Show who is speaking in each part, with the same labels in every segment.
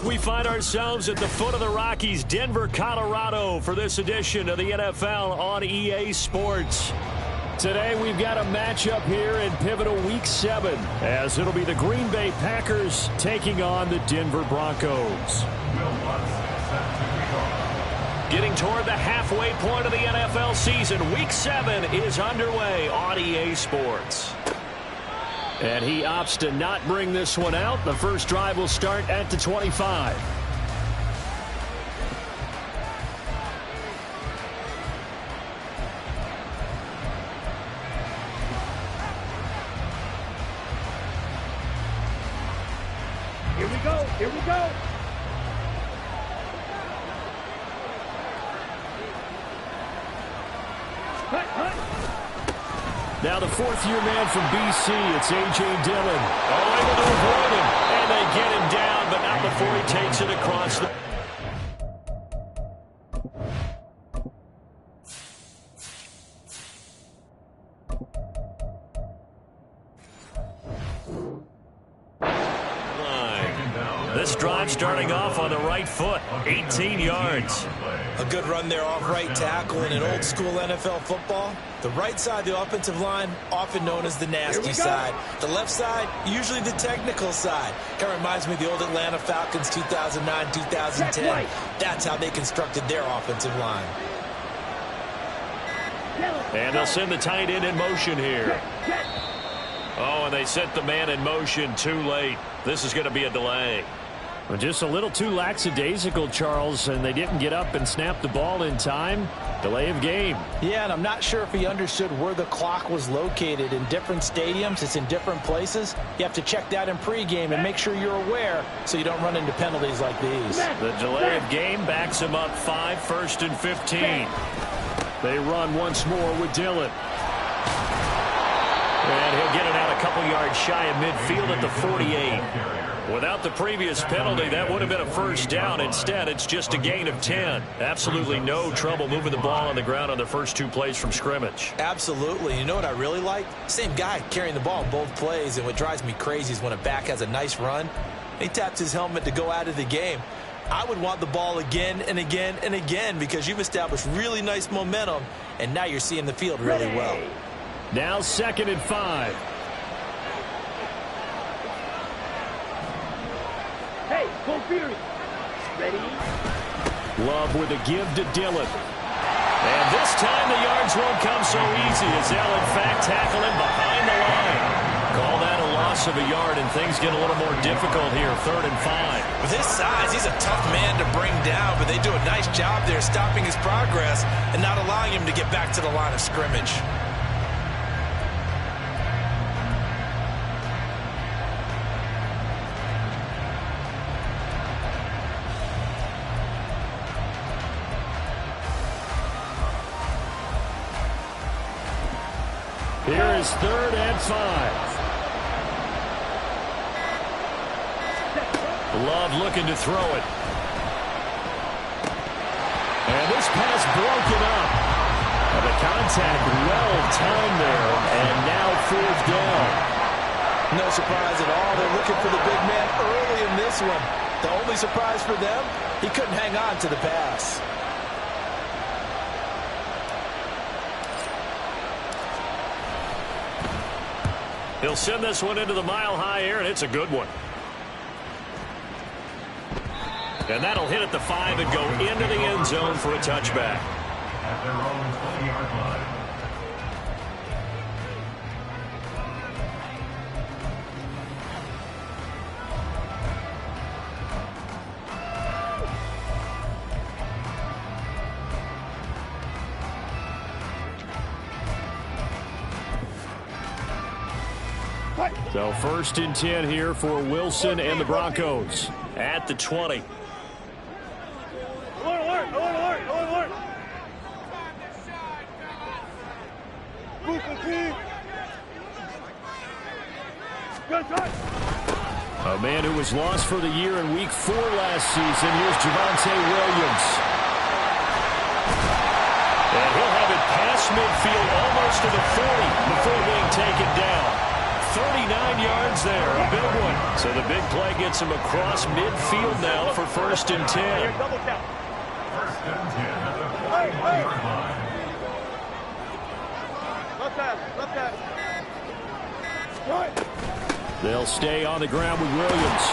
Speaker 1: We find ourselves at the foot of the Rockies, Denver, Colorado, for this edition of the NFL on EA Sports. Today we've got a matchup here in pivotal Week 7, as it'll be the Green Bay Packers taking on the Denver Broncos. Getting toward the halfway point of the NFL season, Week 7 is underway on EA Sports. And he opts to not bring this one out. The first drive will start at the 25.
Speaker 2: Here we go. Here we go.
Speaker 1: Now the fourth-year man from BC, it's A.J. Dillon. Oh, able to avoid him. And they get him down, but not before he takes it across the... This drive starting off on the right foot, 18 yards.
Speaker 3: A good run there off right tackle in an old school NFL football. The right side of the offensive line, often known as the nasty side. The left side, usually the technical side. Kind of reminds me of the old Atlanta Falcons 2009-2010. That's how they constructed their offensive line.
Speaker 1: And they'll send the tight end in motion here. Oh, and they set the man in motion too late. This is going to be a delay. Well, just a little too lackadaisical, Charles, and they didn't get up and snap the ball in time. Delay of game.
Speaker 3: Yeah, and I'm not sure if he understood where the clock was located. In different stadiums, it's in different places. You have to check that in pregame and make sure you're aware so you don't run into penalties like these.
Speaker 1: The delay of game backs him up 5, 1st and 15. They run once more with Dillon. And he'll get it out a couple yards shy of midfield at the 48. Without the previous penalty, that would have been a first down. Instead, it's just a gain of 10. Absolutely no trouble moving the ball on the ground on the first 2 plays from scrimmage.
Speaker 3: Absolutely. You know what I really like? Same guy carrying the ball in both plays, and what drives me crazy is when a back has a nice run, he taps his helmet to go out of the game. I would want the ball again and again and again because you've established really nice momentum, and now you're seeing the field really well.
Speaker 1: Now 2nd and 5.
Speaker 2: Hey, go Fury. Ready?
Speaker 1: Love with a give to Dillon. And this time the yards won't come so easy as they'll in fact tackle him behind the line. Call that a loss of a yard, and things get a little more difficult here, 3rd and 5.
Speaker 3: With his size, he's a tough man to bring down, but they do a nice job there stopping his progress and not allowing him to get back to the line of scrimmage.
Speaker 1: Here is 3rd and 5. Love looking to throw it. And this pass broken up. And the contact well timed there. And now 4th down.
Speaker 3: No surprise at all. They're looking for the big man early in this one. The only surprise for them, he couldn't hang on to the pass.
Speaker 1: He'll send this one into the mile-high air, and it's a good one. And that'll hit at the 5 and go into the end zone for a touchback. At their own 20-yard line. So 1st and 10 here for Wilson and the Broncos at the 20. A man who was lost for the year in Week 4 last season. Here's Javonte Williams. And he'll have it past midfield almost to the 40 before being taken down. 39 yards there, a big one. So the big play gets him across midfield now for 1st and 10.
Speaker 2: Double count. Left pass.
Speaker 1: They'll stay on the ground with Williams.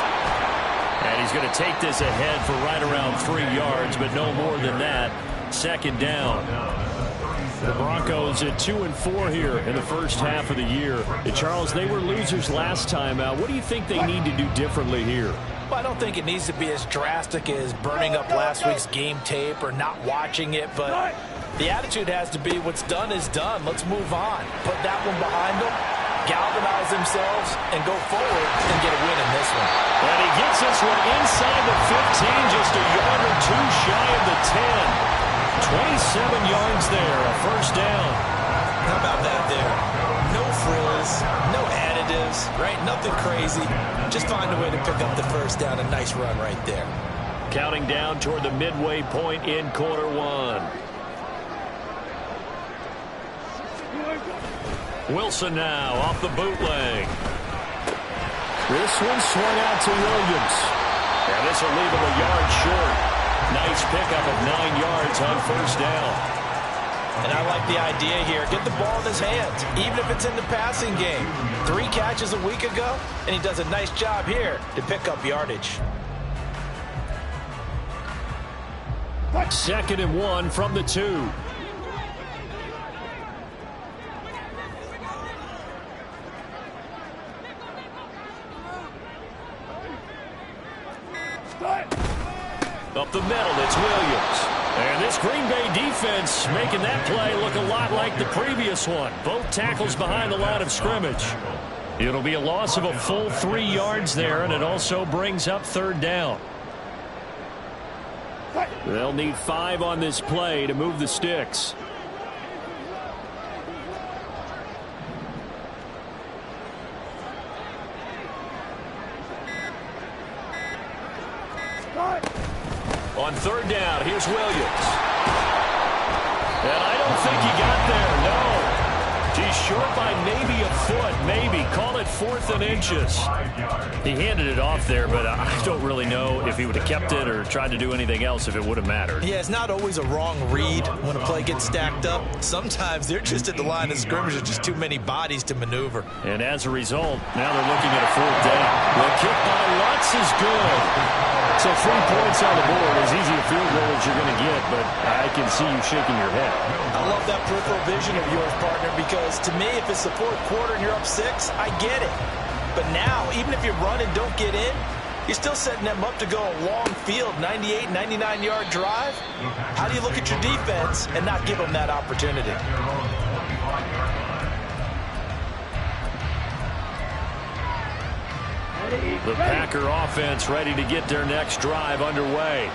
Speaker 1: And he's going to take this ahead for right around 3 yards, but no more than that. 2nd down. The Broncos at 2-4 here in the first half of the year. And Charles, they were losers last time out. What do you think they need to do differently here?
Speaker 3: Well, I don't think it needs to be as drastic as burning up last week's game tape or not watching it, but the attitude has to be what's done is done. Let's move on. Put that one behind them, galvanize themselves, and go forward and get a win in this one.
Speaker 1: And he gets this one inside the 15, just a yard or two shy of the 10. 27 yards there, a 1st down.
Speaker 3: How about that there? No frills, no additives, right? Nothing crazy. Just find a way to pick up the 1st down. A nice run right there.
Speaker 1: Counting down toward the midway point in quarter 1. Wilson now off the bootleg. This one swung out to Williams. And this will leave him a yard short. Nice pickup of 9 yards on 1st down.
Speaker 3: And I like the idea here. Get the ball in his hands, even if it's in the passing game. 3 catches a week ago, and he does a nice job here to pick up yardage.
Speaker 1: 2nd and 1 from the 2. Up the middle, it's Williams. And this Green Bay defense making that play look a lot like the previous one. Both tackles behind the line of scrimmage. It'll be a loss of a full 3 yards there, and it also brings up 3rd down. They'll need 5 on this play to move the sticks. On 3rd down, here's Williams. And I don't think he got there, no. He's short by maybe a foot, maybe. Call it 4th and inches. He handed it off there, but I don't really know if he would have kept it or tried to do anything else if it would have mattered.
Speaker 3: Yeah, it's not always a wrong read when a play gets stacked up. Sometimes they're just at the line of scrimmage. There's just too many bodies to maneuver.
Speaker 1: And as a result, now they're looking at a 4th down. The kick by Lutz is good. So 3 points on the board, as easy a field goal as you're going to get, but I can see you shaking your head.
Speaker 3: I love that peripheral vision of yours, partner, because to me, if it's the 4th quarter and you're up 6, I get it. But now, even if you run and don't get in, you're still setting them up to go a long field, 98, 99-yard drive. How do you look at your defense and not give them that opportunity?
Speaker 1: The Packer offense ready to get their next drive underway.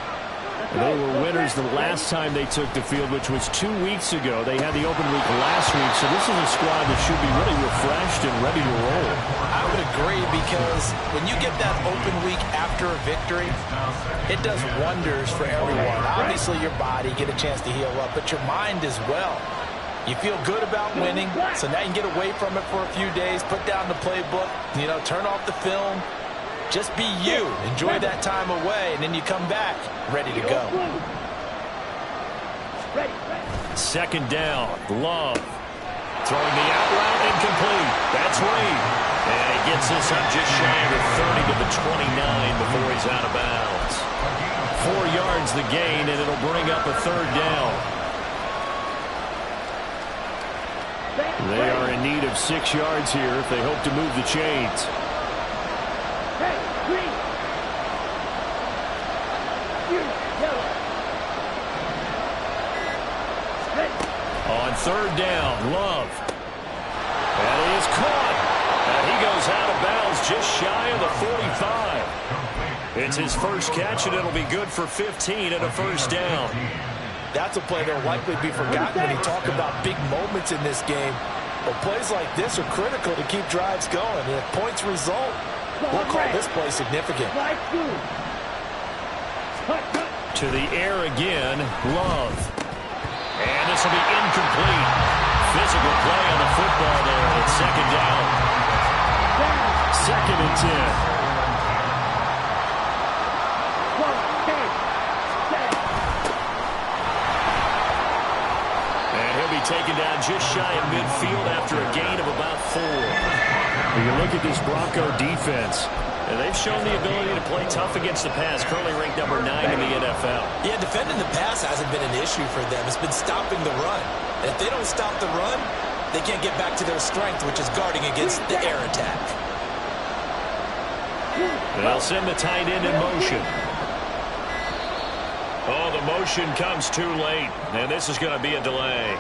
Speaker 1: They were winners the last time they took the field, which was 2 weeks ago. They had the open week last week, so this is a squad that should be really refreshed and ready to roll.
Speaker 3: I would agree, because when you get that open week after a victory, it does wonders for everyone. Obviously, your body get a chance to heal up, but your mind as well. You feel good about winning, so now you can get away from it for a few days, put down the playbook, turn off the film. Just be you. Enjoy that time away, and then you come back ready to go.
Speaker 1: 2nd down, Love. Throwing the out route, incomplete. That's Reed. And he gets this up just shy of the 30 to the 29 before he's out of bounds. 4 yards the gain, and it'll bring up a 3rd down. They are in need of 6 yards here if they hope to move the chains. On 3rd down, Love. And he is caught. And he goes out of bounds just shy of the 45. It's his first catch, and it'll be good for 15 and a 1st down.
Speaker 3: That's a play that will likely be forgotten when you talk about big moments in this game. But plays like this are critical to keep drives going. And if points result, we'll call this play significant.
Speaker 1: To the air again, Love. And this will be incomplete. Physical play on the football there. It's 2nd down. Second and 10. Taken down just shy of midfield after a gain of about 4. You look at this Bronco defense, and they've shown the ability to play tough against the pass, currently ranked number 9 in the NFL.
Speaker 3: Yeah, defending the pass hasn't been an issue for them. It's been stopping the run. And if they don't stop the run, they can't get back to their strength, which is guarding against the air attack.
Speaker 1: They'll send the tight end in motion. Oh, the motion comes too late, and this is going to be a delay.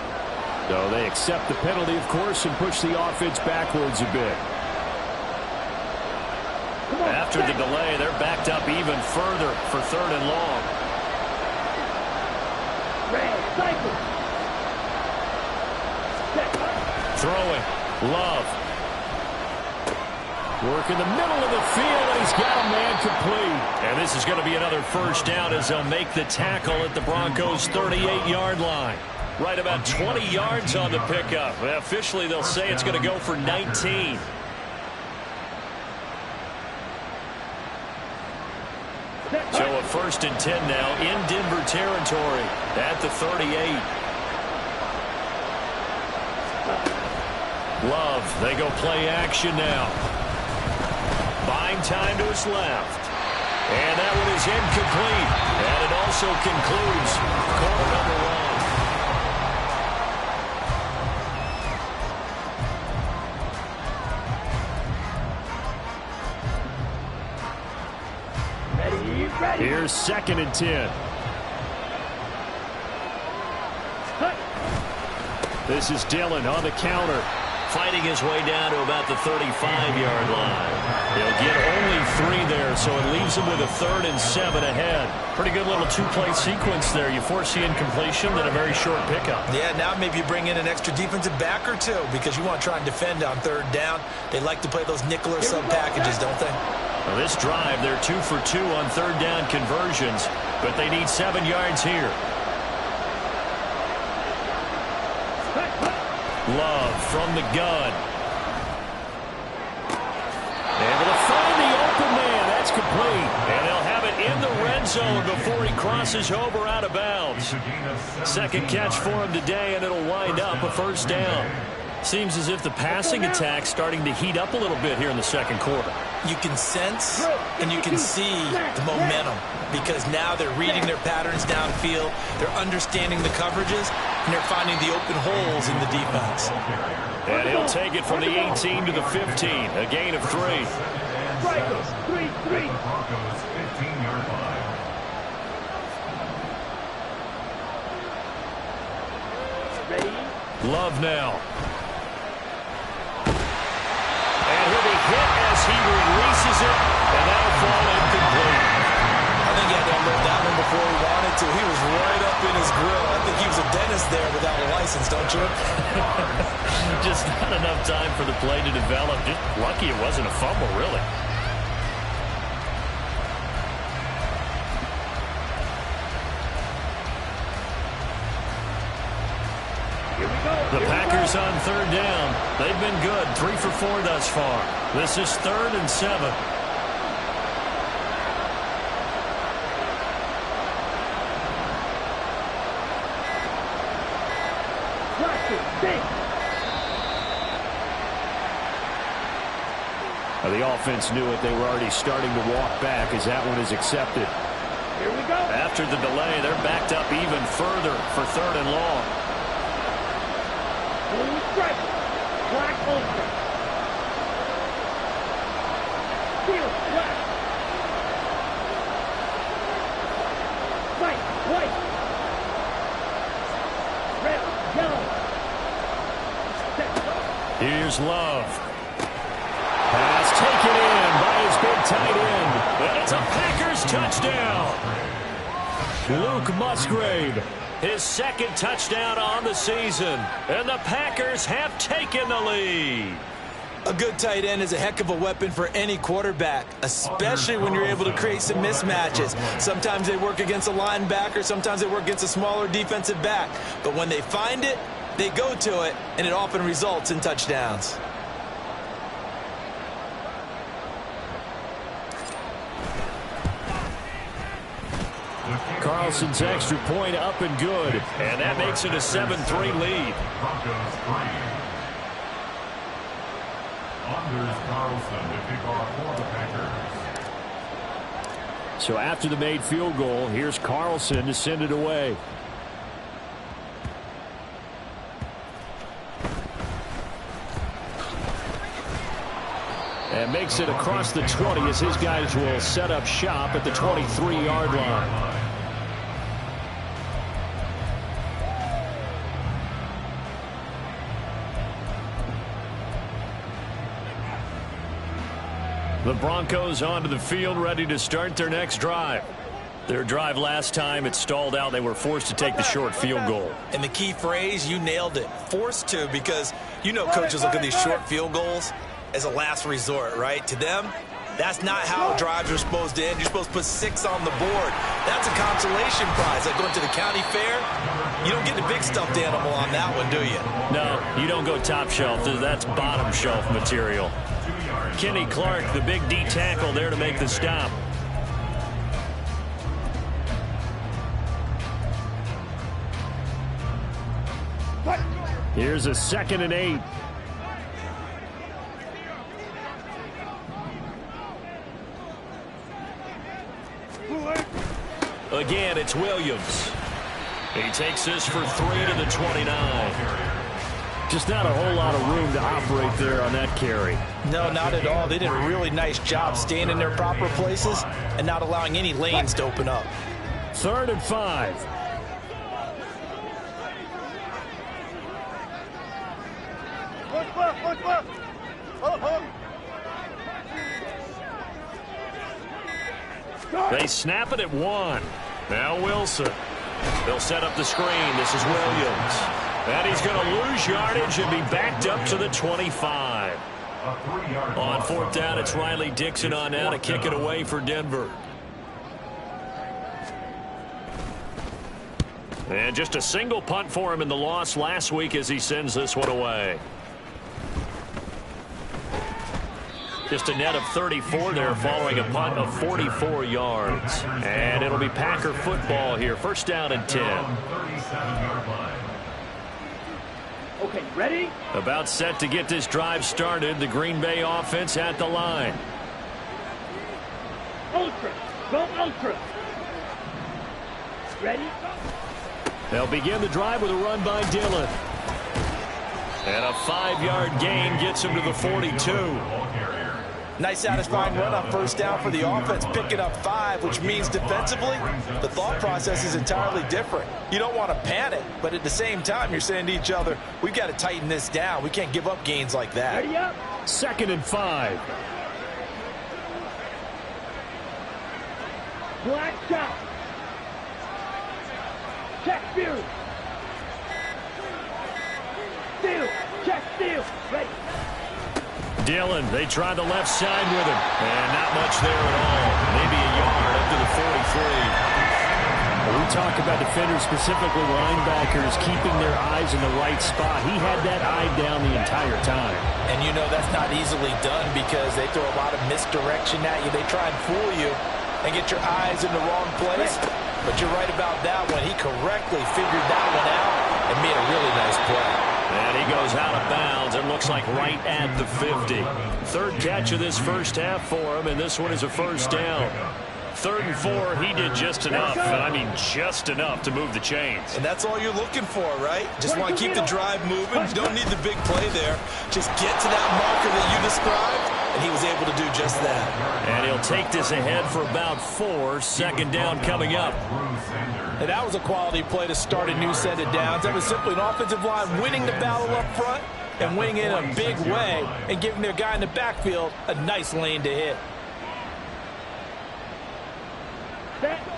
Speaker 1: So they accept the penalty, of course, and push the offense backwards a bit. After the delay, they're backed up even further for 3rd and long. Throwing. Love. Work in the middle of the field, and he's got a man complete. And this is going to be another first down as they'll make the tackle at the Broncos' 38-yard line. Right about 20 yards on the pickup. Officially, they'll say it's going to go for 19. So a 1st and 10 now in Denver territory at the 38. Love, they go play action now. Buying time to his left. And that one is incomplete. And it also concludes quarter number 1. Here's 2nd and 10. This is Dillon on the counter, fighting his way down to about the 35-yard line. He'll get only 3 there, so it leaves him with a 3rd and 7 ahead. Pretty good little 2-play sequence there. You force the incompletion, then a very short pickup.
Speaker 3: Yeah, now maybe you bring in an extra defensive back or 2 because you want to try and defend on 3rd down. They like to play those nickel or sub packages, don't they?
Speaker 1: Well, this drive, they're 2 for 2 on 3rd down conversions, but they need 7 yards here. Love from the gun. Able to find the open man. That's complete. And they'll have it in the red zone before he crosses over out of bounds. 2nd catch for him today, and it'll wind up a 1st down. Seems as if the passing attack's starting to heat up a little bit here in the 2nd quarter.
Speaker 3: You can sense and you can see the momentum because now they're reading their patterns downfield, they're understanding the coverages, and they're finding the open holes in the defense.
Speaker 1: And he'll take it from the 18 to the 15, a gain of 3. Love now. And he'll be hit as he releases it, and that'll fall incomplete.
Speaker 3: I think he had to unload that one before he wanted to. He was right up in his grill. I think he was a dentist there without a license, don't you?
Speaker 1: Just not enough time for the play to develop. Just lucky it wasn't a fumble, really. The Packers on 3rd down. They've been good. 3 for 4 thus far. This is 3rd and 7. The offense knew it. They were already starting to walk back as that one is accepted.
Speaker 2: Here we go.
Speaker 1: After the delay, they're backed up even further for 3rd and long.
Speaker 2: Strike. Black ultra. Field black. White. White. Red. Yellow.
Speaker 1: Here's Love. Pass taken in by his big tight end. And it's a Packers touchdown. Luke Musgrave. His 2nd touchdown on the season. And the Packers have taken the lead.
Speaker 3: A good tight end is a heck of a weapon for any quarterback, especially when you're able to create some mismatches. Sometimes they work against a linebacker, sometimes they work against a smaller defensive back. But when they find it, they go to it, and it often results in touchdowns.
Speaker 1: Carlson's extra point up and good. And that makes it a 7-3 lead.
Speaker 4: Anders Carlson to kick off for the Packers.
Speaker 1: So after the made field goal, here's Carlson to send it away. And makes it across the 20 as his guys will set up shop at the 23-yard line. The Broncos onto the field, ready to start their next drive. Their drive last time, it stalled out. They were forced to take the short field goal.
Speaker 3: And the key phrase, you nailed it. Forced to, because you know coaches look at these short field goals as a last resort, right? To them, that's not how drives are supposed to end. You're supposed to put 6 on the board. That's a consolation prize. Like going to the county fair, you don't get the big stuffed animal on that one, do you?
Speaker 1: No, you don't go top shelf. That's bottom shelf material. Kenny Clark, the big D tackle there to make the stop. Here's a 2nd and 8. Again, it's Williams. He takes this for 3 to the 29. Just not a whole lot of room to operate there on that carry.
Speaker 3: No, not at all. They did a really nice job staying in their proper places and not allowing any lanes to open up.
Speaker 1: 3rd and 5. They snap it at 1. Now Wilson. They'll set up the screen. This is Williams. And he's going to lose yardage and be backed up to the 25. On 4th down, it's Riley Dixon on now to kick it away for Denver. And just a single punt for him in the loss last week as he sends this one away. Just a net of 34 there following a punt of 44 yards. And it'll be Packer football here. 1st down and 10.
Speaker 2: Okay, ready?
Speaker 1: About set to get this drive started. The Green Bay offense at the line.
Speaker 2: Ultra. Go ultra. Ready?
Speaker 1: They'll begin the drive with a run by Dillon. And a 5-yard gain gets him to the 42.
Speaker 3: Nice satisfying run on 1st down for the offense, picking up 5, which means defensively, the thought process is entirely different. You don't want to panic, but at the same time, you're saying to each other, we've got to tighten this down. We can't give up gains like that.
Speaker 2: Ready up?
Speaker 1: 2nd and 5.
Speaker 2: Black shot. Check steal. Steal. Check steal. Ready.
Speaker 1: Dillon, they try the left side with him. And not much there at all. Maybe a yard up to the 43. We talk about defenders, specifically linebackers, keeping their eyes in the right spot. He had that eye down the entire time.
Speaker 3: And you know that's not easily done because they throw a lot of misdirection at you. They try and fool you and get your eyes in the wrong place. But you're right about that one. He correctly figured that one out and made a really nice play.
Speaker 1: And he goes out of bounds. It looks like right at the 50. 3rd catch of this 1st half for him, and this one is a 1st down. 3rd and 4, he did just enough, and I mean just enough to move the chains.
Speaker 3: And that's all you're looking for, right? Just want to keep the drive moving. You don't need the big play there. Just get to that marker that you described, and he was able to do just that.
Speaker 1: And he'll take this ahead for about 4. 2nd down coming up.
Speaker 3: And that was a quality play to start a new set of downs. That was simply an offensive line winning the battle up front and winning it in a big way and giving their guy in the backfield a nice lane to hit.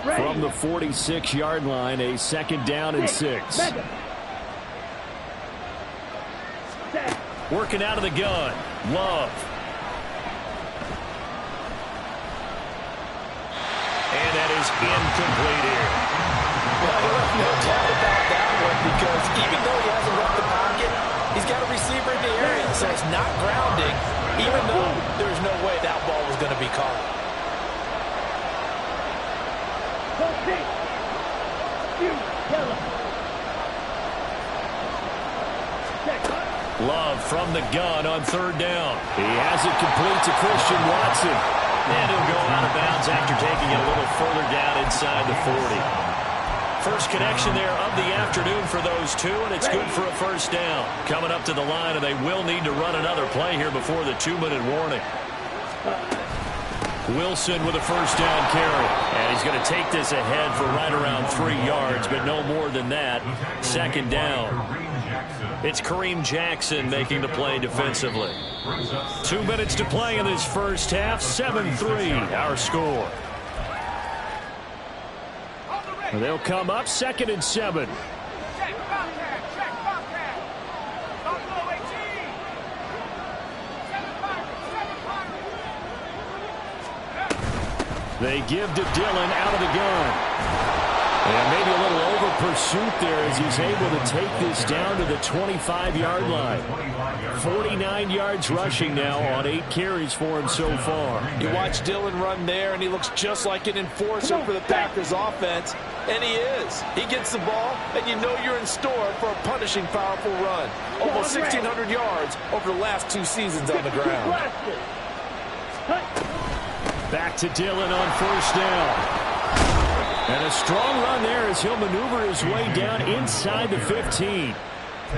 Speaker 1: From the 46-yard line, a 2nd down and 6. Working out of the gun. Love. And that is incomplete here.
Speaker 3: Well, no doubt about that one because even though he hasn't left the pocket, he's got a receiver in the area, so it's not grounding, even though there's no way that ball was going to be caught.
Speaker 2: Fury. Yellow. Check.
Speaker 1: Love from the gun on third down. He has it complete to Christian Watson. And he'll go out of bounds after taking it a little further down inside the 40. First connection there of the afternoon for those two, and it's good for a first down. Coming up to the line, and they will need to run another play here before the 2-minute warning. Wilson with a first down carry. And he's going to take this ahead for right around 3 yards, but no more than that. Second down. It's Kareem Jackson making the play defensively. 2 minutes to play in this first half. 7-3 our score. They'll come up 2nd and 7. They give to Dillon out of the gun. And maybe a little over pursuit there as he's able to take this down to the 25-yard line. 49 yards rushing now on 8 carries for him so far.
Speaker 3: You watch Dillon run there, and he looks just like an enforcer for the Packers offense. And he is. He gets the ball, and you know you're in store for a punishing, powerful run. Almost 1,600 yards over the last 2 seasons on the ground.
Speaker 1: Back to Dillon on first down. And a strong run there as he'll maneuver his way down inside the 15.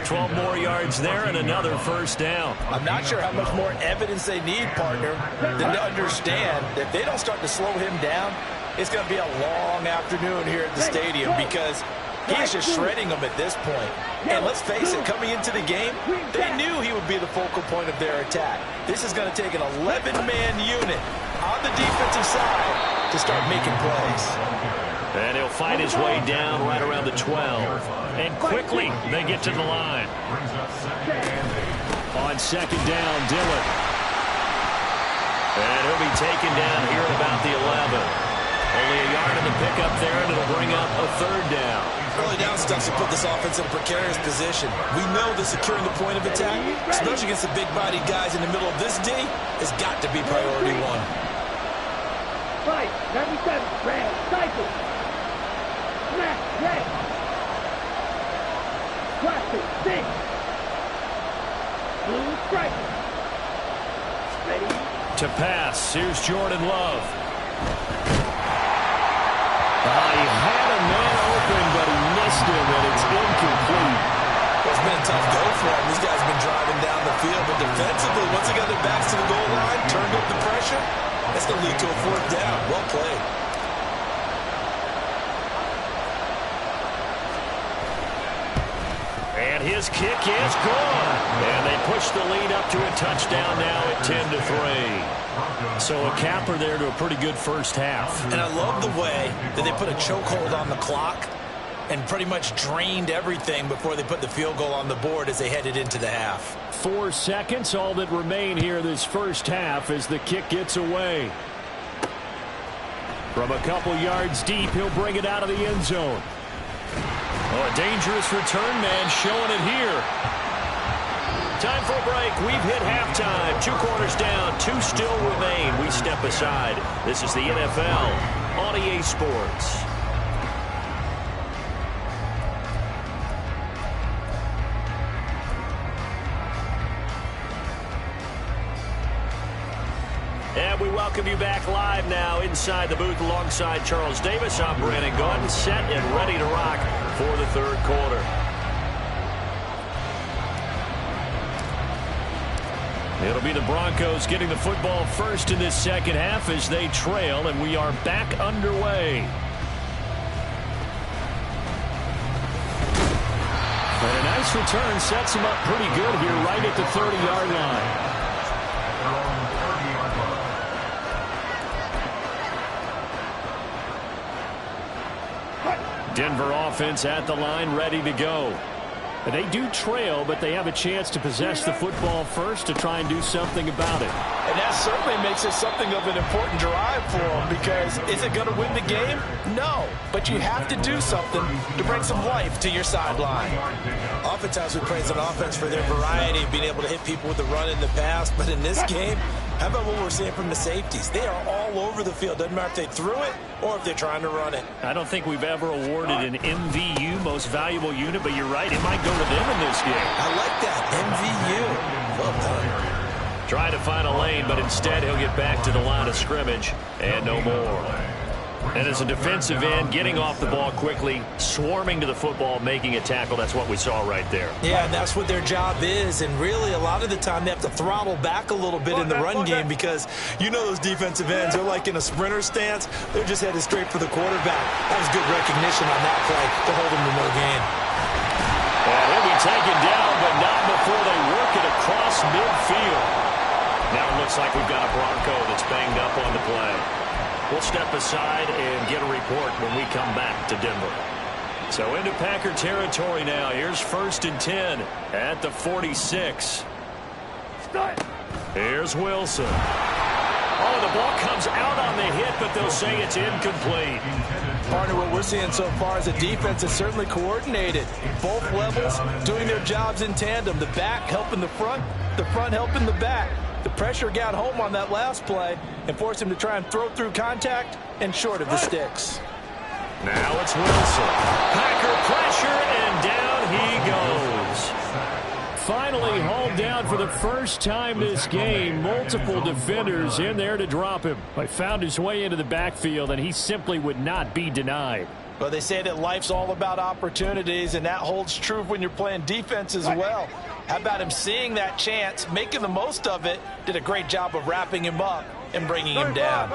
Speaker 1: 12 more yards there and another first down.
Speaker 3: I'm not sure how much more evidence they need, partner, than to understand that if they don't start to slow him down, it's going to be a long afternoon here at the stadium because he's just shredding them at this point. And let's face it, coming into the game, they knew he would be the focal point of their attack. This is going to take an 11-man unit on the defensive side to start making plays.
Speaker 1: And he'll fight his way down right around the 12. And quickly, they get to the line. On second down, Dillon. And he'll be taken down here at about the 11. Only a yard in the pickup there, and it'll bring up a third down.
Speaker 3: Early down stuff to put this offense in a precarious position. We know that securing the point of attack, especially against the big-bodied guys in the middle of this D, has got to be priority 1.
Speaker 2: Fight. 97. Red. Cycle. Smash. Red. Classic. 6. Blue striker. Ready.
Speaker 1: To pass. Here's Jordan Love. He had a man open, but he missed him, and it's incomplete.
Speaker 3: Well, it's been a tough go for him. These guys have been driving down the field, but defensively, once they got their backs to the goal line, turned up the pressure, that's going to lead to a fourth down. Well played.
Speaker 1: And his kick is good. And they push the lead up to a touchdown now at 10-3. So a capper there to a pretty good first half.
Speaker 3: And I love the way that they put a chokehold on the clock and pretty much drained everything before they put the field goal on the board as they headed into the half.
Speaker 1: 4 seconds, all that remain here this first half as the kick gets away. From a couple yards deep, he'll bring it out of the end zone. Oh, a dangerous return man showing it here. Time for a break. We've hit halftime. 2 quarters down. 2 still remain. We step aside. This is the NFL on EA Sports. And we welcome you back live now inside the booth alongside Charles Davis. I'm Brandon Gaudin, set and ready to rock for the third quarter. It'll be the Broncos getting the football first in this second half as they trail, and we are back underway. And a nice return sets him up pretty good here right at the 30-yard line. Denver offense at the line, ready to go. They do trail, but they have a chance to possess the football first to try and do something about it.
Speaker 3: And that certainly makes it something of an important drive for them because is it going to win the game? No, but you have to do something to bring some life to your sideline. Oftentimes we praise an offense for their variety of being able to hit people with the run in the pass, but in this game, How about what we're seeing from the safeties? They are all over the field. Doesn't matter if they threw it or if they're trying to run it.
Speaker 1: I don't think we've ever awarded an MVU, most valuable unit, but you're right, it might go to them in this game.
Speaker 3: I like that. MVU. Well done.
Speaker 1: Trying to find a lane, but instead he'll get back to the line of scrimmage and no more. And as a defensive end, getting off the ball quickly, swarming to the football, making a tackle, that's what we saw right there.
Speaker 3: Yeah, and that's what their job is. And really, a lot of the time, they have to throttle back a little bit in the run game because you know those defensive ends, they're like in a sprinter stance. They're just headed straight for the quarterback. That was good recognition on that play to hold him to no gain.
Speaker 1: And he'll be taken down, but not before they work it across midfield. Now it looks like we've got a Bronco that's banged up on the play. We'll step aside and get a report when we come back to Denver. So into Packer territory now. Here's 1st and 10 at the 46.
Speaker 2: Start.
Speaker 1: Here's Wilson. Oh, the ball comes out on the hit, but they'll say it's incomplete.
Speaker 3: Partner, what we're seeing so far is a defense is certainly coordinated. Both levels doing their jobs in tandem. The back helping the front helping the back. The pressure got home on that last play and forced him to try and throw through contact and short of the sticks.
Speaker 1: Now it's Wilson. Packer pressure, and down he goes. Finally hauled down for the first time this game. Multiple defenders in there to drop him. But found his way into the backfield, and he simply would not be denied.
Speaker 3: Well, they say that life's all about opportunities, and that holds true when you're playing defense as well. How about him seeing that chance, making the most of it, did a great job of wrapping him up and bringing him down.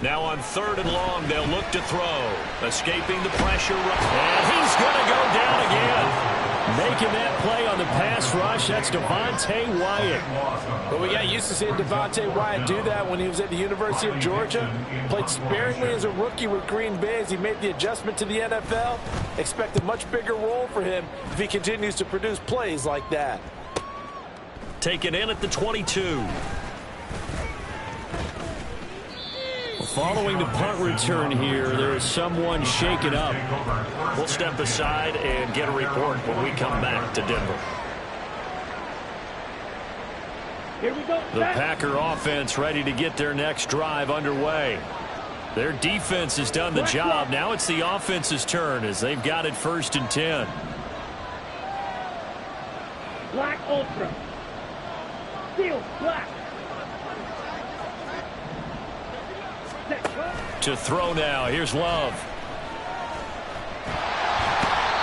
Speaker 1: Now on 3rd and long, they'll look to throw. Escaping the pressure. And he's going to go down again. Making that play on the pass rush, that's Devontae Wyatt.
Speaker 3: But we got used to seeing Devontae Wyatt do that when he was at the University of Georgia. Played sparingly as a rookie with Green Bay as he made the adjustment to the NFL. Expect a much bigger role for him if he continues to produce plays like that.
Speaker 1: Taken in at the 22. Following the punt return here, there is someone shaken up. We'll step aside and get a report when we come back to Denver.
Speaker 2: Here we go.
Speaker 1: The Packer offense ready to get their next drive underway. Their defense has done the job. Now it's the offense's turn as they've got it 1st and 10.
Speaker 2: Black Ultra. Steel black.
Speaker 1: To throw now. Here's Love.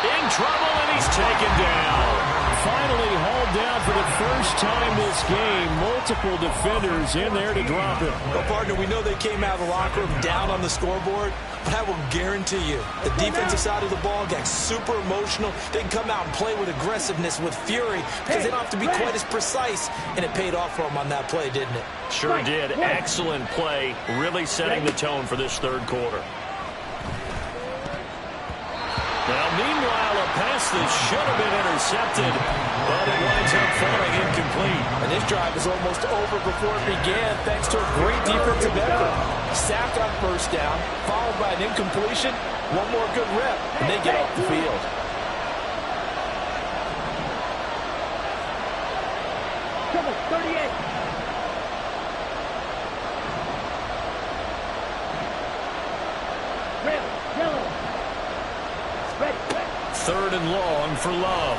Speaker 1: In trouble, and he's taken down. Finally hauled down for the first time this game. Multiple defenders in there to drop him.
Speaker 3: Well, partner, we know they came out of the locker room down on the scoreboard, but I will guarantee you the defensive side of the ball got super emotional. They can come out and play with aggressiveness, with fury, because they don't have to be quite as precise, and it paid off for them on that play, didn't it?
Speaker 1: Sure did. Excellent play, really setting the tone for this 3rd quarter. Now, meanwhile, a pass that should have been intercepted, but it winds up falling incomplete.
Speaker 3: And this drive is almost over before it began, thanks to a great defensive effort. Sack on 1st down, followed by an incompletion. One more good rep, and they get off the field.
Speaker 2: Come on, 38. Red, yellow. Ready.
Speaker 1: 3rd and long for Love.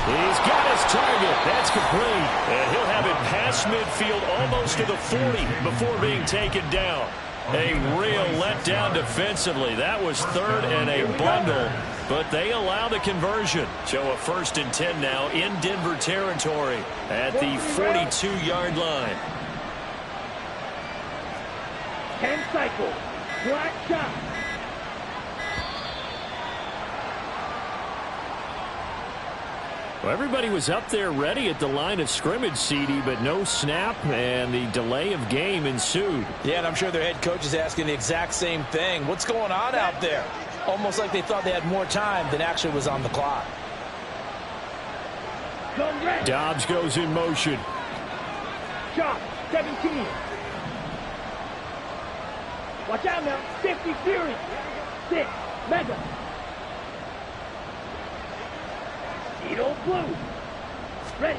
Speaker 1: He's got his target. That's complete. And he'll have it past midfield almost to the 40 before being taken down. A real letdown defensively. That was 3rd and a bundle, but they allow the conversion. So a 1st and 10 now in Denver territory at the 42-yard line.
Speaker 2: 10 cycle. Black shot.
Speaker 1: Well, everybody was up there ready at the line of scrimmage, CD, but no snap, and the delay of game ensued.
Speaker 3: Yeah, and I'm sure their head coach is asking the exact same thing. What's going on out there? Almost like they thought they had more time than actually was on the clock.
Speaker 1: Dobbs goes in motion.
Speaker 2: Shot, 17. Watch out now. 50 Fury. 6. Mega. Edo Blue. Ready.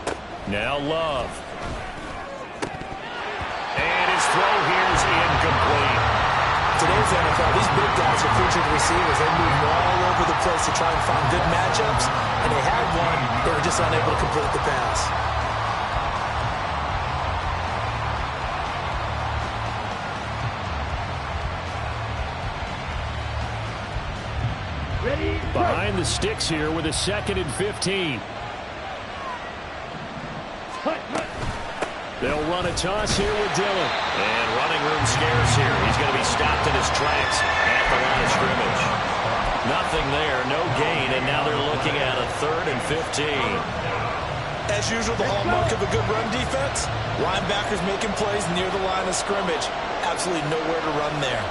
Speaker 1: Now Love. And his throw here is incomplete.
Speaker 3: Today's NFL, these big guys are featured receivers. They move all over the place to try and find good matchups, and they had one. They were just unable to complete the pass.
Speaker 2: Ready.
Speaker 1: Behind the sticks here with a 2nd and 15.
Speaker 2: Hut.
Speaker 1: They'll run a toss here with Dillon. And running room scarce here. He's going to be stopped in his tracks at the line of scrimmage. Nothing there, no gain, and now they're looking at a 3rd and 15.
Speaker 3: As usual, the hallmark of a good run defense, linebackers making plays near the line of scrimmage. Absolutely nowhere to run there.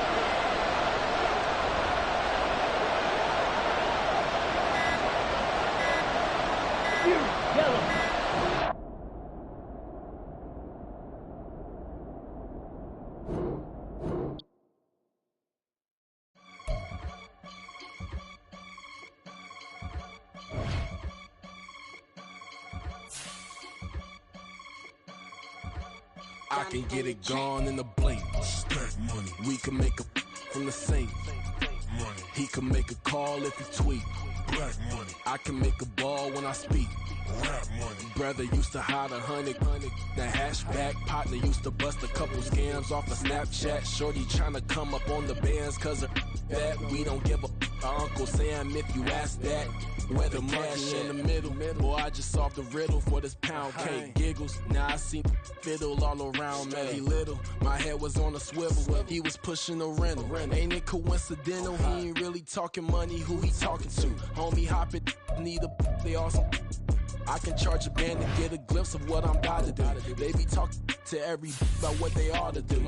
Speaker 2: Yellow.
Speaker 5: I can get it gone in a blink. Stack money. We can make a from the sink. Money. He can make a call if he tweet. Black money. I can make a ball when I speak. Rap money. Brother used to hide 100. The hashback partner used to bust a couple scams off of Snapchat. Shorty tryna come up on the bands cause of that. We don't give a Uncle Sam if you ask that. Where the money in the middle. Boy, I just solved the riddle for this pound cake. Giggles, now I see fiddle all around me. He little, my head was on a swivel. He was pushing a rental. Ain't it coincidental? He ain't really talking money, who he talking to? Homie hopping, need a, they awesome. I can charge a band to get a glimpse of what I'm about to do. They be talking to every about what they ought to do.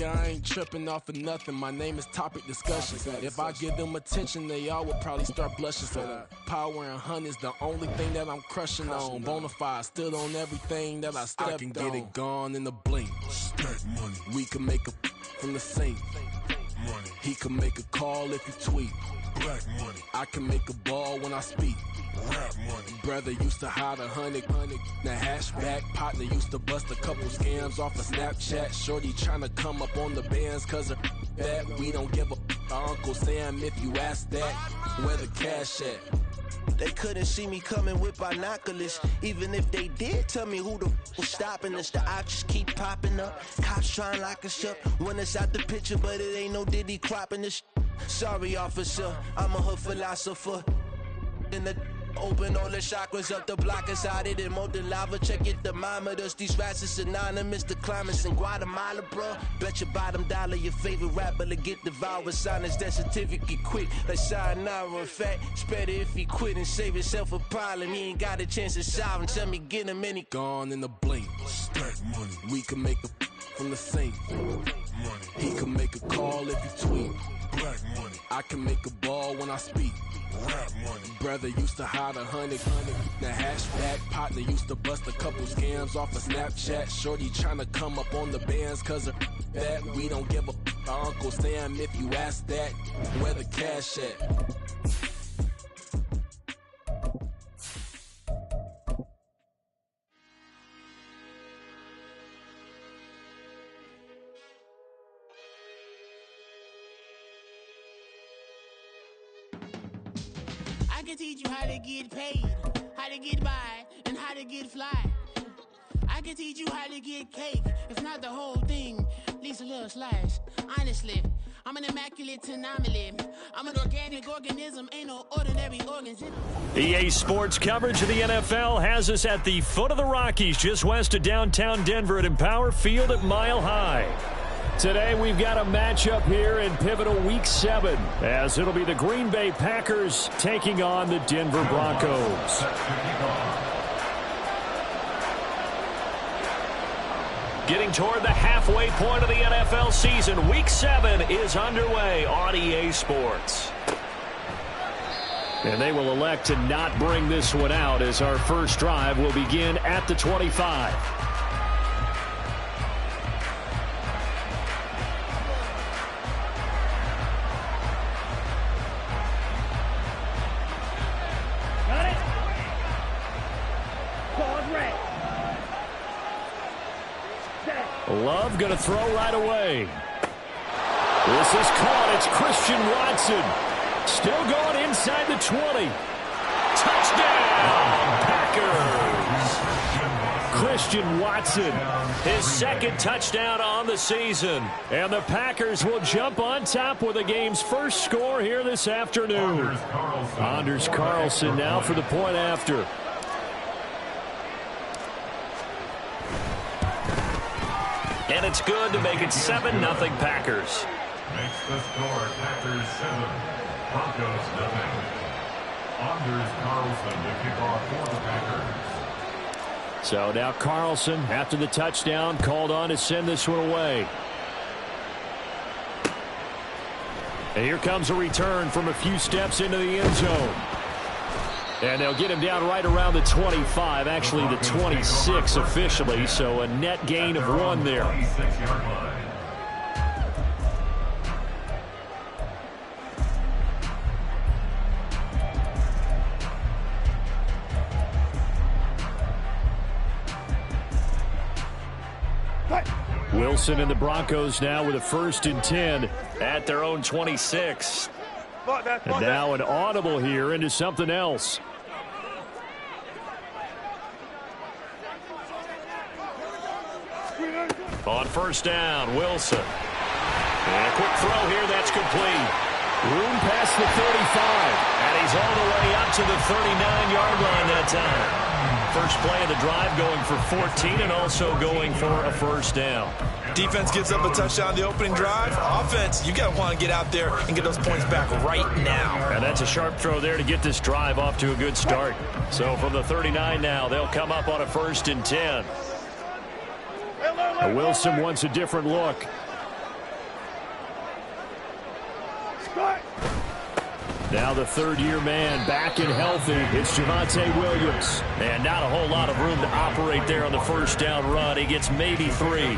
Speaker 5: I ain't tripping off of nothing. My name is topic discussion. If I give them attention, they all would probably start blushing. So power and hunt is the only thing that I'm crushing on. Bonafide stood on everything that I stepped on. I can get it gone in a blink. Stack money. We can make a from the sink. Money. He can make a call if he tweet. Black money. I can make a ball when I speak. Rap money. Brother used to hide 100. The hashback partner used to bust a couple scams off of Snapchat. Shorty tryna come up on the bands cause of that. We don't give a Uncle Sam if you ask that. Where the cash at?
Speaker 6: They couldn't see me coming with binoculars. Even if they did, tell me who the was stopping us. The options keep popping up. Cops trying to lock us up. When it's out the picture, but it ain't no Diddy cropping this. Sorry, officer, I'm a hood philosopher. In the open all the chakras up the block inside it and molten lava. Check your thermometers. These rats is synonymous to climates in Guatemala, bro. Bet your bottom dollar your favorite rapper to get devoured. Sign his death certificate quick. Like sayonara. In fact, it's better if he quit and save himself a problem. He ain't got a chance to solve him. Tell me get him any
Speaker 5: gone in a blink. Stack money. We can make a from the sink. Money. He can make a call if he tweet. Black money. I can make a ball when I speak. Rap money. Brother used to hide 100. The hashback partner used to bust a couple scams off of Snapchat. Shorty tryna come up on the bands cause of that. We don't give a Uncle Sam if you ask that. Where the cash at?
Speaker 7: I can teach you how to get paid, how to get by, and how to get fly. I can teach you how to get cake, if not the whole thing, at least a little slice. Honestly, I'm an immaculate anomaly. I'm an organic organism, ain't no ordinary organs.
Speaker 1: EA Sports coverage of the NFL has us at the foot of the Rockies, just west of downtown Denver at Empower Field at Mile High. Today we've got a matchup here in pivotal Week 7, as it'll be the Green Bay Packers taking on the Denver Broncos. Getting toward the halfway point of the NFL season, Week 7 is underway on EA Sports. And they will elect to not bring this one out as our first drive will begin at the 25. Love going to throw right away. This is caught. It's Christian Watson. Still going inside the 20. Touchdown, Packers. Christian Watson, his second touchdown on the season. And the Packers will jump on top with the game's first score here this afternoon. Anders Carlson now for the point after. And it's good to make it 7-0 Packers.
Speaker 4: Makes the score Packers 7, Broncos 0. Anders Carlson to kick off for the Packers.
Speaker 1: So now Carlson, after the touchdown, called on to send this one away. And here comes a return from a few steps into the end zone. And they'll get him down right around the 25, actually the 26 officially, so a net gain of 1 there.
Speaker 4: 26-yard line.
Speaker 1: Wilson and the Broncos now with a 1st and 10 at their own 26. And now an audible here into something else. On 1st down, Wilson. And a quick throw here, that's complete. Room past the 35. And he's all the way up to the 39-yard line that time. First play of the drive going for 14 and also going for a 1st down.
Speaker 3: Defense gives up a touchdown the opening drive. Offense, you got to want to get out there and get those points back right now.
Speaker 1: And that's a sharp throw there to get this drive off to a good start. So from the 39 now, they'll come up on a 1st and 10. Wilson wants a different look. Now the 3rd-year man back and healthy. It's Javonte Williams. And not a whole lot of room to operate there on the 1st down run. He gets maybe 3.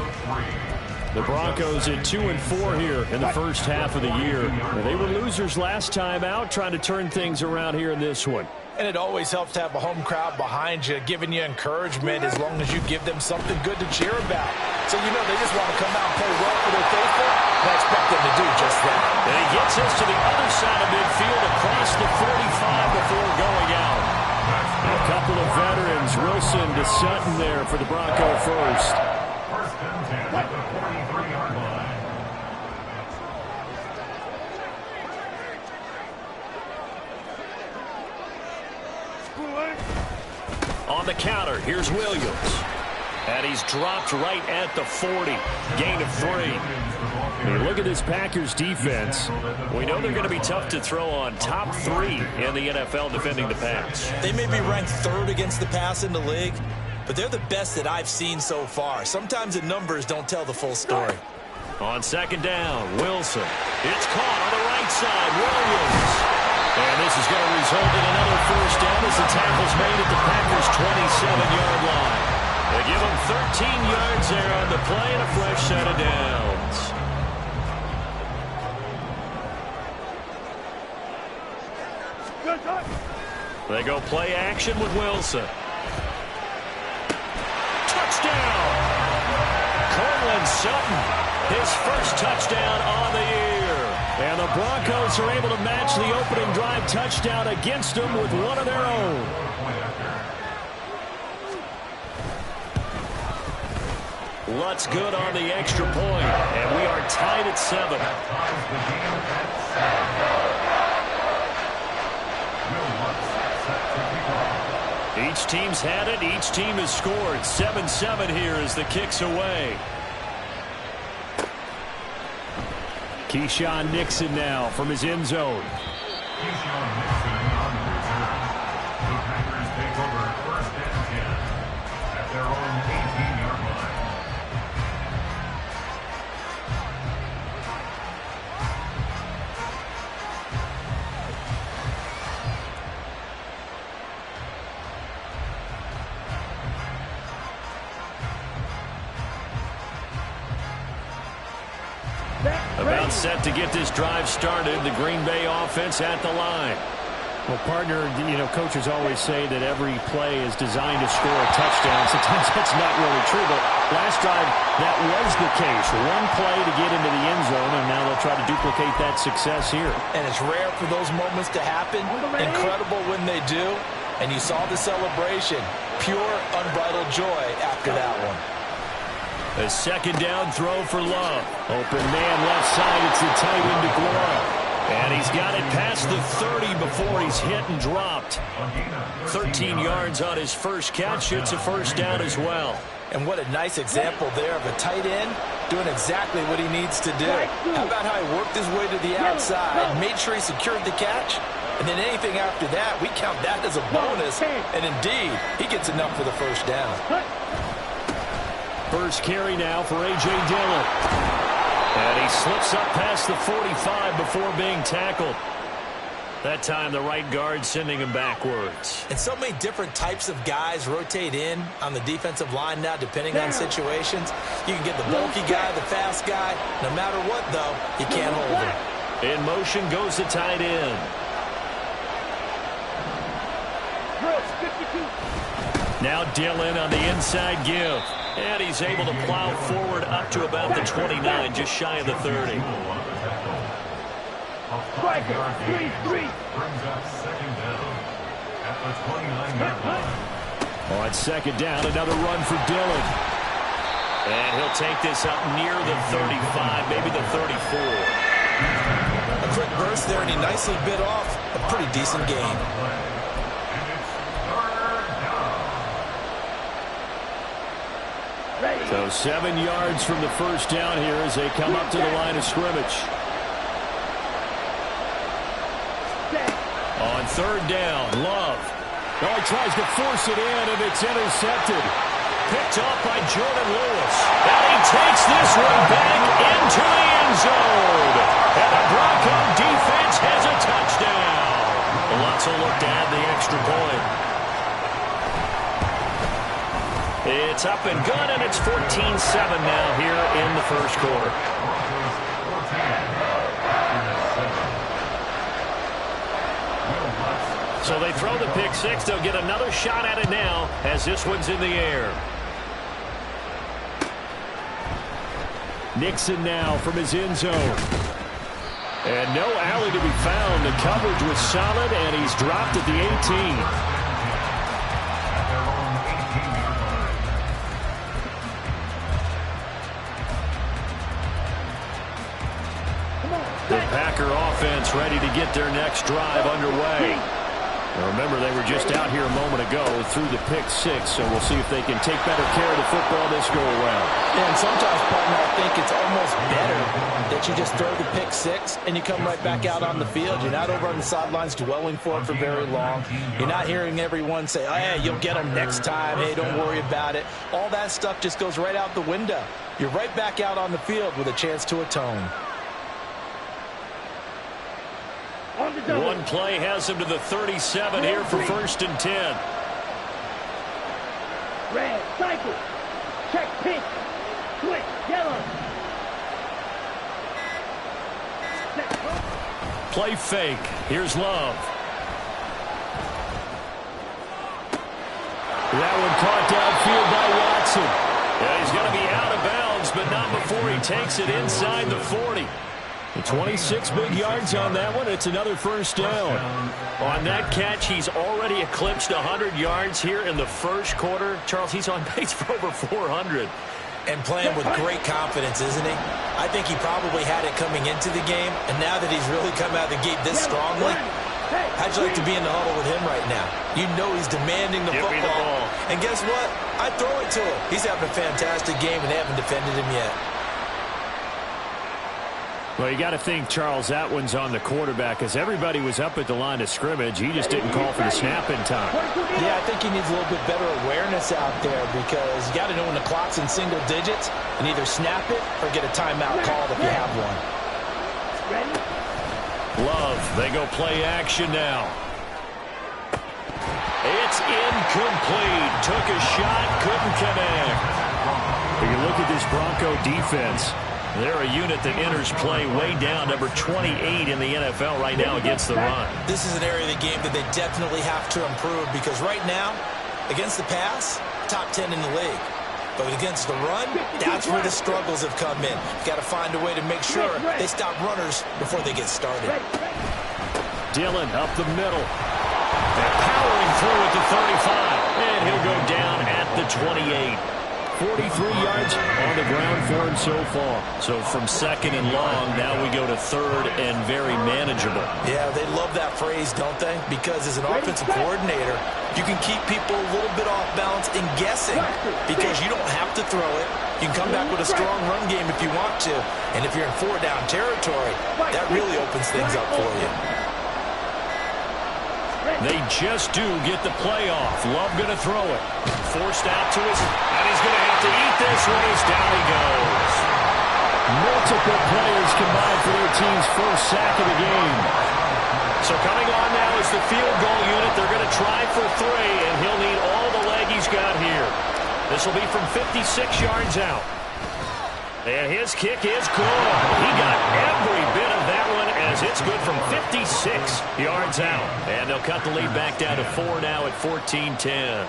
Speaker 1: The Broncos at 2-4 here in the first half of the year. They were losers last time out, trying to turn things around here in this one.
Speaker 3: And it always helps to have a home crowd behind you, giving you encouragement as long as you give them something good to cheer about. So you know they just want to come out and play well for their faithful, and I expect them to do just that.
Speaker 1: And he gets us to the other side of midfield across the 45 before going out. A couple of veterans, Wilson to Sutton there for the Bronco first.
Speaker 4: 1st and 10 at the 43-yard line.
Speaker 1: On the counter, here's Williams. And he's dropped right at the 40. Gain of 3. I mean, look at this Packers defense. We know they're going to be tough to throw on. Top 3 in the NFL defending the pass.
Speaker 3: They may be ranked 3rd against the pass in the league, but they're the best that I've seen so far. Sometimes the numbers don't tell the full story.
Speaker 1: On 2nd down, Wilson. It's caught on the right side. Williams. And this is going to result in another 1st down as the tackle's made at the Packers' 27-yard line. They give them 13 yards there on the play and a fresh set of downs. They go play action with Wilson. Touchdown! Courtland Sutton, his first touchdown on the year. And the Broncos are able to match the opening drive touchdown against them with one of their own. Lutz good on the extra point, and we are tied at 7. Each team's had it. Each team has scored. 7-7 here as the kick's away. Keyshawn Nixon now from his end zone.
Speaker 4: Keyshawn Nixon on the return. The Packers take over 1st and 10 at their own 18-yard line.
Speaker 1: About set to get this drive started. The Green Bay offense at the line. Well, partner, you know, coaches always say that every play is designed to score a touchdown. Sometimes that's not really true, but Last drive, that was the case. One play to get into the end zone, and now they'll try to duplicate that success here.
Speaker 3: And it's rare for those moments to happen. Incredible when they do. And you saw the celebration. Pure, unbridled joy after that one.
Speaker 1: A second down throw for Love. Open man left side. It's the tight end DeGuara. And he's got it past the 30 before he's hit and dropped. 13 yards on his first catch. It's a first down as well.
Speaker 3: And what a nice example there of a tight end doing exactly what he needs to do. How about how he worked his way to the outside, made sure he secured the catch, and then anything after that, we count that as a bonus. And indeed, he gets enough for the first down.
Speaker 1: First carry now for A.J. Dillon. And he slips up past the 45 before being tackled. That time, the right guard sending him backwards.
Speaker 3: And so many different types of guys rotate in on the defensive line now, depending on situations. You can get the bulky guy, the fast guy. No matter what, though, you can't hold him.
Speaker 1: In motion goes the tight end. Now Dillon on the inside give. And he's able to plow forward up to about the 29, just shy of the 30.
Speaker 2: Striker, 3-3.
Speaker 4: Brings up second down at the 29-yard line.
Speaker 1: On second down, another run for Dillon. And he'll take this up near the 35, maybe the 34.
Speaker 3: A quick burst there, and he nicely bit off a pretty decent gain.
Speaker 1: So 7 yards from the first down here as they come up to the line of scrimmage. On third down, Love. Oh, he tries to force it in, and it's intercepted. Picked off by Jordan Lewis. And he takes this one back into the end zone. And the Bronco defense has a touchdown. Lutzel looked to add the extra point. It's up and good, and it's 14-7 now here in the first quarter. So they throw the pick six. They'll get another shot at it now as this one's in the air. Nixon now from his end zone. And no alley to be found. The coverage was solid, and he's dropped at the 18. The Packer offense ready to get their next drive underway. Now remember, they were just out here a moment ago through the pick six, so we'll see if they can take better care of the football this go-around.
Speaker 3: Yeah, and sometimes, partner, I think it's almost better that you just throw the pick six and you come right back out on the field. You're not over on the sidelines dwelling for it for very long. You're not hearing everyone say, oh, yeah, you'll get them next time. Hey, don't worry about it. All that stuff just goes right out the window. You're right back out on the field with a chance to atone.
Speaker 1: One play has him to the 37 here for 1st and 10.
Speaker 2: Red, cycle. Check pink. Switch, yellow.
Speaker 1: Play fake. Here's Love. That one caught downfield by Watson. Yeah, he's going to be out of bounds, but not before he takes it inside the 40. 26 big yards on that one. It's another first down. On that catch, he's already eclipsed 100 yards here in the first quarter. Charles, he's on pace for over 400.
Speaker 3: And playing with great confidence, isn't he? I think he probably had it coming into the game, and now that he's really come out of the gate this strongly, how'd you like to be in the huddle with him right now? You know he's demanding the football.
Speaker 1: Give me the ball.
Speaker 3: And guess what? I throw it to him. He's having a fantastic game, and they haven't defended him yet.
Speaker 1: Well, you got to think, Charles, that one's on the quarterback as everybody was up at the line of scrimmage. He just didn't call for the snap in time.
Speaker 3: Yeah, I think he needs a little bit better awareness out there because you got to know when the clock's in single digits and either snap it or get a timeout called if you have one.
Speaker 1: Love, they go play action now. It's incomplete. Took a shot, couldn't connect. If you look at this Bronco defense, they're a unit that enters play way down, number 28 in the NFL right now against the run.
Speaker 3: This is an area of the game that they definitely have to improve because right now, against the pass, top 10 in the league. But against the run, that's where the struggles have come in. Got to find a way to make sure they stop runners before they get started.
Speaker 1: Dillon up the middle. And powering through at the 35. And he'll go down at the 28. 43 yards on the ground for him so far. So from second and long, now we go to third and very manageable.
Speaker 3: Yeah, they love that phrase, don't they? Because as an offensive coordinator, you can keep people a little bit off balance and guessing because you don't have to throw it. You can come back with a strong run game if you want to. And if you're in 4-down territory, that really opens things up for you.
Speaker 1: They just do get the play off. Love going to throw it. Forced out to his, and he's going to have to eat this one as down he goes. Multiple players combined for their team's first sack of the game. So coming on now is the field goal unit. They're going to try for 3, and he'll need all the leg he's got here. This will be from 56 yards out. And his kick is good. He got every bit of that one as it's good from 56 yards out. And they'll cut the lead back down to 4 now at 14-10.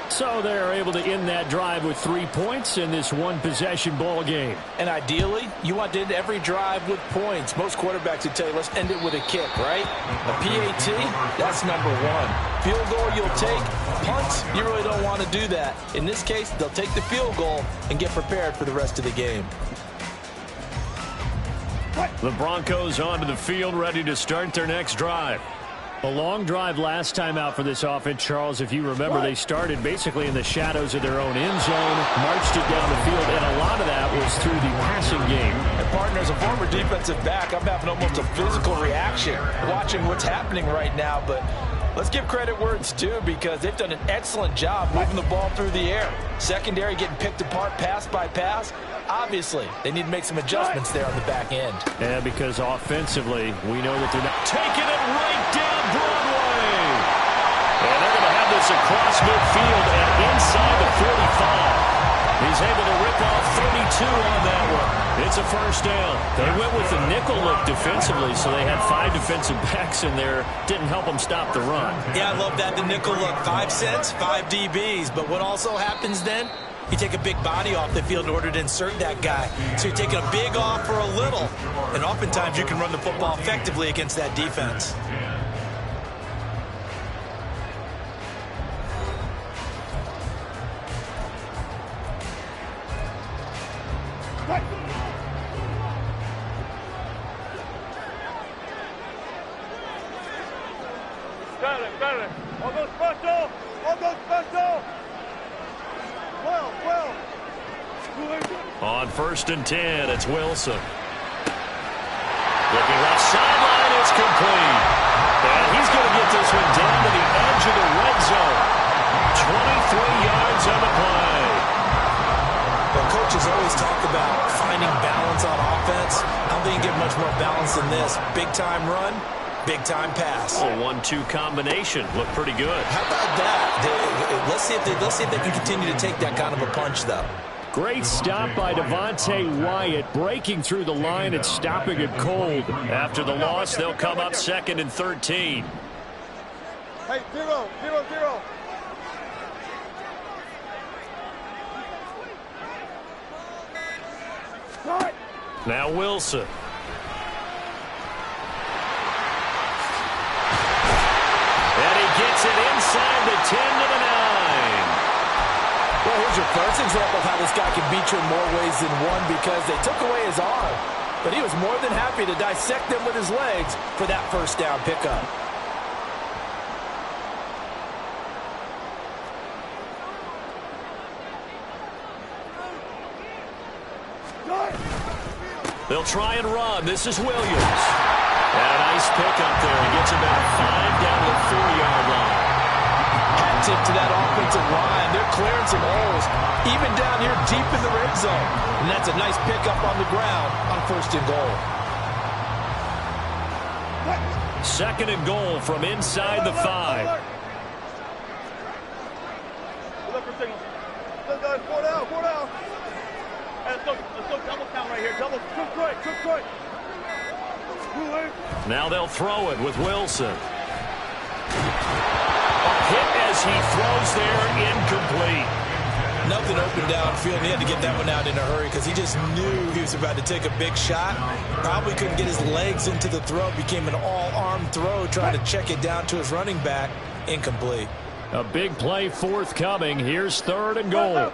Speaker 1: So they're able to end that drive with 3 points in this one-possession ball game.
Speaker 3: And ideally, you want to end every drive with points. Most quarterbacks would tell you, let's end it with a kick, right? A PAT, that's number 1. Field goal you'll take. Punts, you really don't want to do that. In this case, they'll take the field goal and get prepared for the rest of the game.
Speaker 1: The Broncos onto the field, ready to start their next drive. A long drive last time out for this offense, Charles. If you remember, they started basically in the shadows of their own end zone, marched it down the field, and a lot of that was through the passing game.
Speaker 3: And partner, as a former defensive back, I'm having almost a physical reaction watching what's happening right now, but let's give credit where it's due because they've done an excellent job moving the ball through the air. Secondary getting picked apart pass by pass. Obviously, they need to make some adjustments there on the back end.
Speaker 1: Yeah, because offensively, we know that they're not taking it right down Broadway. And they're going to have this across midfield and inside the 45. He's able to rip off 32 on that one. It's a first down. They went with the nickel look defensively, so they had 5 defensive backs in there. Didn't help them stop the run.
Speaker 3: Yeah, I love that, the nickel look. 5 cents, 5 DBs. But what also happens then? You take a big body off the field in order to insert that guy. So you're taking a big off for a little. And oftentimes you can run the football effectively against that defense.
Speaker 1: On 1st and 10, it's Wilson. Looking left sideline, it's complete. And he's going to get this one down to the edge of the red zone. 23 yards on the play.
Speaker 3: Well, coaches always talk about finding balance on offense. I don't think you get much more balance than this. Big-time run, big-time pass.
Speaker 1: A 1-2 combination. Looked pretty good.
Speaker 3: How about that? Let's see if they can continue to take that kind of a punch, though.
Speaker 1: Great stop by Devontae Wyatt, breaking through the line and stopping it cold. After the loss, they'll come up 2nd and 13.
Speaker 2: Hey, 0-0-0.
Speaker 1: Now Wilson. And he gets it inside the 10 to the 9.
Speaker 3: Well, here's your first example of how this guy can beat you in more ways than one because they took away his arm. But he was more than happy to dissect them with his legs for that first down pickup.
Speaker 1: They'll try and run. This is Williams. And a nice pickup there. He gets about 5 down to the 4-yard line.
Speaker 3: Hat tip to that offensive line. They're clearing some holes, even down here deep in the red zone. And that's a nice pickup on the ground on 1st and goal.
Speaker 1: 2nd and goal from inside the 5.
Speaker 2: Look for signal. Let's go, 4 down, 4 down. Hey, let's go double count right here. Double, quick.
Speaker 1: Now they'll throw it with Wilson. A hit as he throws there, incomplete.
Speaker 3: Nothing open downfield, and he had to get that one out in a hurry because he just knew he was about to take a big shot. Probably couldn't get his legs into the throw. Became an all-arm throw, trying to check it down to his running back. Incomplete.
Speaker 1: A big play forthcoming. Here's 3rd and goal.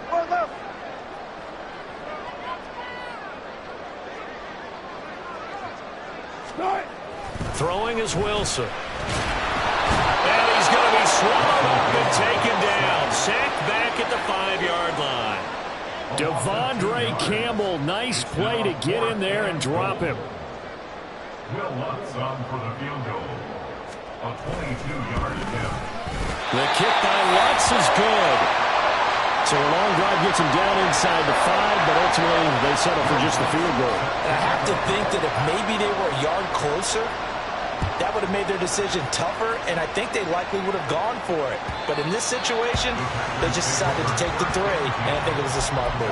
Speaker 1: Throwing is Wilson. And he's going to be swallowed up and taken down. Sacked back at the 5-yard line. Devondre Campbell, nice play to get in there and drop him.
Speaker 4: Will Lutz on for the field goal. A 22-yard attempt.
Speaker 1: The kick by Lutz is good. So a long drive gets him down inside the 5, but ultimately they settle for just the field goal.
Speaker 3: And I have to think that if maybe they were a yard closer, that would have made their decision tougher, and I think they likely would have gone for it. But in this situation, they just decided to take the 3, and I think it was a smart move.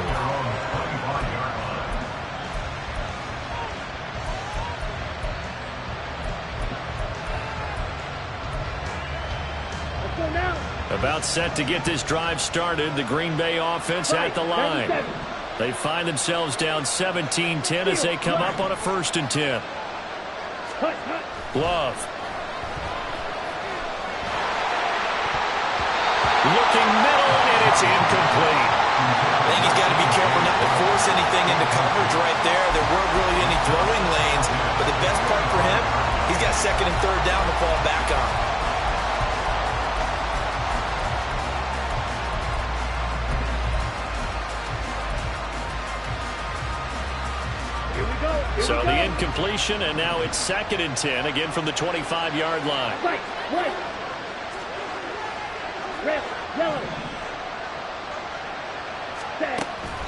Speaker 1: About set to get this drive started. The Green Bay offense at the line. They find themselves down 17-10 as they come up on a 1st and 10. Love. Looking middle, and it's incomplete.
Speaker 3: I think he's got to be careful not to force anything into coverage right there. There weren't really any throwing lanes, but the best part for him, he's got 2nd and 3rd down to fall back on.
Speaker 1: So the incompletion, and now it's 2nd and 10, again from the 25-yard line.
Speaker 8: Right. Red, yellow.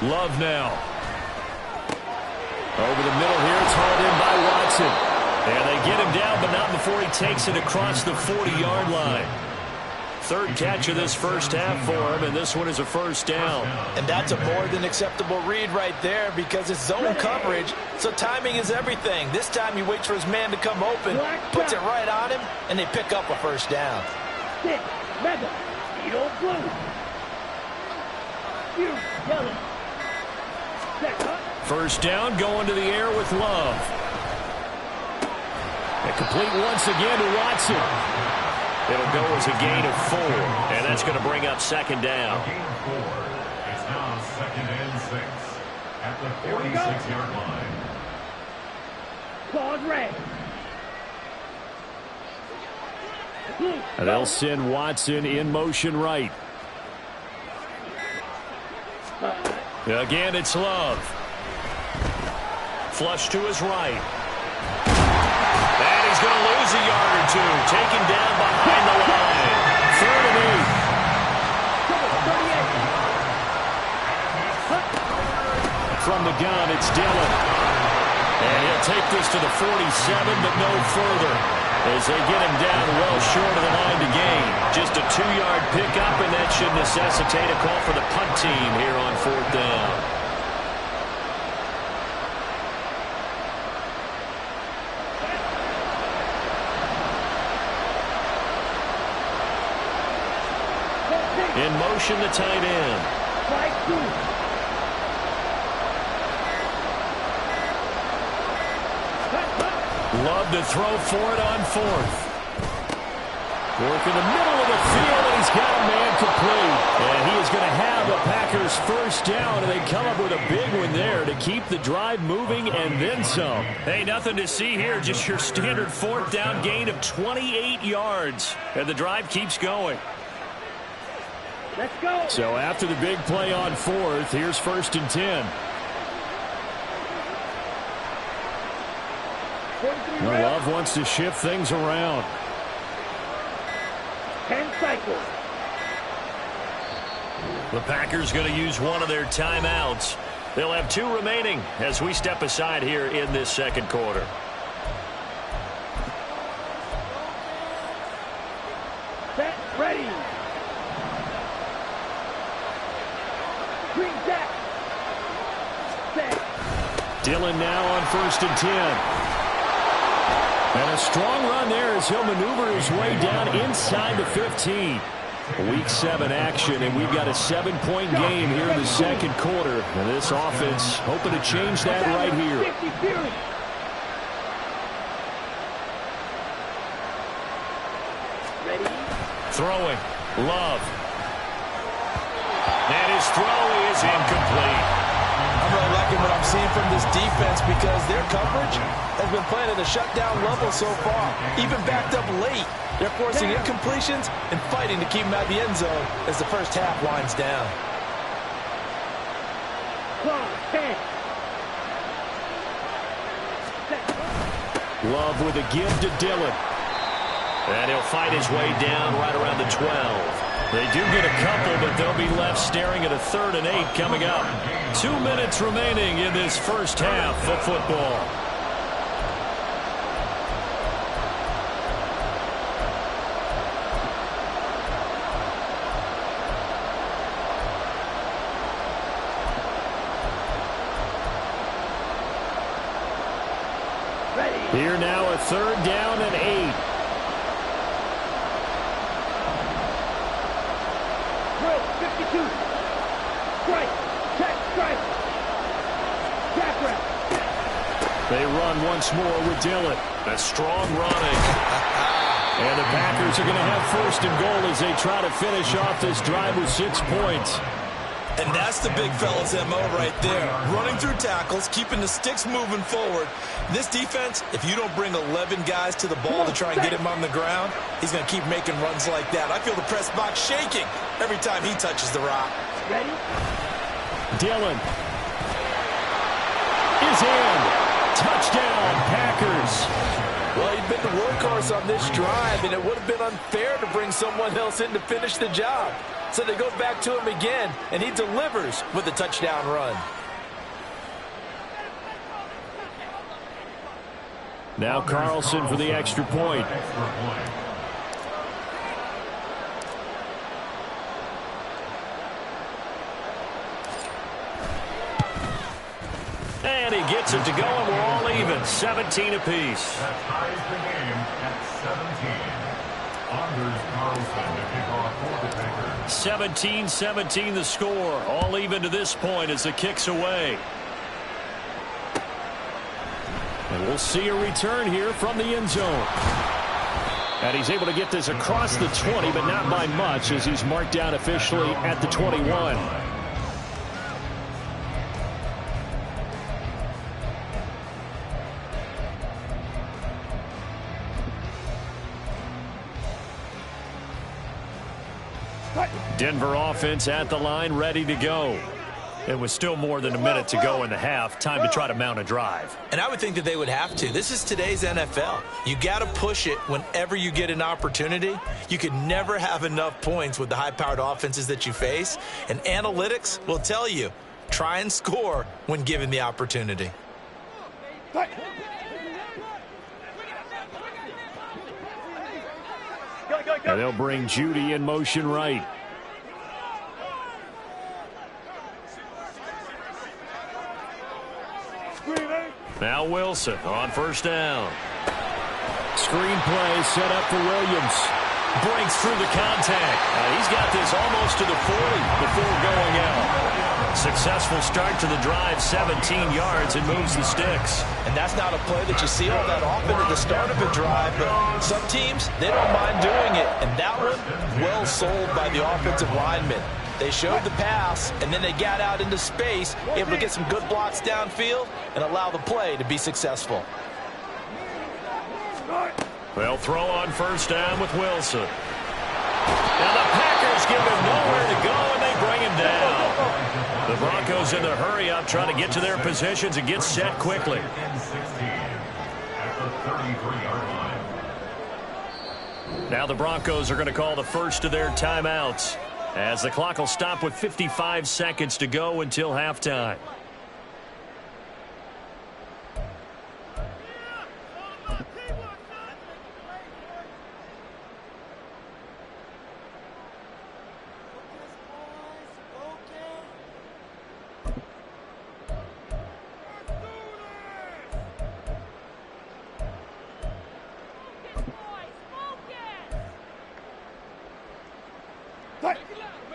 Speaker 1: Love now. Over the middle here, it's hauled in by Watson. And they get him down, but not before he takes it across the 40-yard line. 3rd catch of this first half for him, and this one is a 1st down.
Speaker 3: And that's a more than acceptable read right there because it's zone coverage, so timing is everything. This time he waits for his man to come open, puts it right on him, and they pick up a 1st down.
Speaker 8: Mega, yellow, blue. Yellow.
Speaker 1: 1st down, going to the air with Love. And complete once again to Watson. It'll go as a gain of 4, and that's going to bring up 2nd down.
Speaker 4: Gain of 4. It's now 2nd and 6 at the 46-yard line.
Speaker 8: Claws red.
Speaker 1: And they'll send Watson in motion right. Again, it's Love. Flush to his right. And he's going to lose a yard or 2. Taken down behind the line. 3rd and 8. From the gun, it's Dillon. And he'll take this to the 47, but no further, as they get him down well short of the line to gain. Just a 2-yard pickup, and that should necessitate a call for the punt team here on 4th down. In motion, the tight end. Love to throw for it on 4th. Work in the middle of the field, and he's got a man complete. And he is going to have the Packers 1st down, and they come up with a big one there to keep the drive moving and then some. Hey, nothing to see here, just your standard 4th down gain of 28 yards. And the drive keeps going.
Speaker 8: Let's go.
Speaker 1: So after the big play on 4th, here's 1st and 10. Love wants to shift things around.
Speaker 8: 10 cycles.
Speaker 1: The Packers going to use one of their timeouts. They'll have 2 remaining as we step aside here in this 2nd quarter.
Speaker 8: Set, ready. Green jack. Set.
Speaker 1: Dillon now on 1st and 10. And a strong run there as he'll maneuver his way down inside the 15. Week 7 action, and we've got a 7-point game here in the second quarter. And this offense hoping to change that right here. Throwing. Love. And his throw is incomplete.
Speaker 3: I'm really liking what I'm seeing from this defense because their coverage has been playing at a shutdown level so far. Even backed up late, they're forcing incompletions and fighting to keep them out of the end zone as the first half winds down.
Speaker 1: Love with a give to Dillon. And he'll fight his way down right around the 12. They do get a couple, but they'll be left staring at a 3rd and 8 coming up. 2 minutes remaining in this first half of football. Here now, a 3rd down and 8. They run once more with Dillon. A strong running. And the Packers are going to have 1st and goal as they try to finish off this drive with 6 points.
Speaker 3: And that's the big fella's MO right there. Running through tackles, keeping the sticks moving forward. This defense, if you don't bring 11 guys to the ball to try and get him on the ground, he's going to keep making runs like that. I feel the press box shaking every time he touches the rock.
Speaker 8: Ready?
Speaker 1: Dillon is in. Touchdown, Packers.
Speaker 3: Well, he'd been the workhorse on this drive, and it would have been unfair to bring someone else in to finish the job. So they go back to him again, and he delivers with a touchdown run.
Speaker 1: Now Carlson for the extra point. And he gets it to go, and we're all even. 17 apiece.
Speaker 4: That ties the game at 17. Anders Carlson to kick off for the Packers.
Speaker 1: 17-17 the score. All even to this point as the kick's away. And we'll see a return here from the end zone. And he's able to get this across the 20, but not by much as he's marked down officially at the 21. Denver offense at the line, ready to go. It was still more than a minute to go in the half. Time to try to mount a drive.
Speaker 3: And I would think that they would have to. This is today's NFL. You got to push it whenever you get an opportunity. You could never have enough points with the high-powered offenses that you face. And analytics will tell you, try and score when given the opportunity.
Speaker 1: And they'll bring Judy in motion right. Now Wilson on 1st down. Screen play set up for Williams. Breaks through the contact. He's got this almost to the 40 before going out. Successful start to the drive, 17 yards, and moves the sticks.
Speaker 3: And that's not a play that you see all that often at the start of a drive, but some teams, they don't mind doing it. And that one, well sold by the offensive lineman. They showed the pass, and then they got out into space, able to get some good blocks downfield and allow the play to be successful.
Speaker 1: They'll throw on 1st down with Wilson. Now the Packers give him nowhere to go, and they bring him down. The Broncos in the hurry up, trying to get to their positions and get set quickly. Now the Broncos are going to call the first of their timeouts, as the clock will stop with 55 seconds to go until halftime.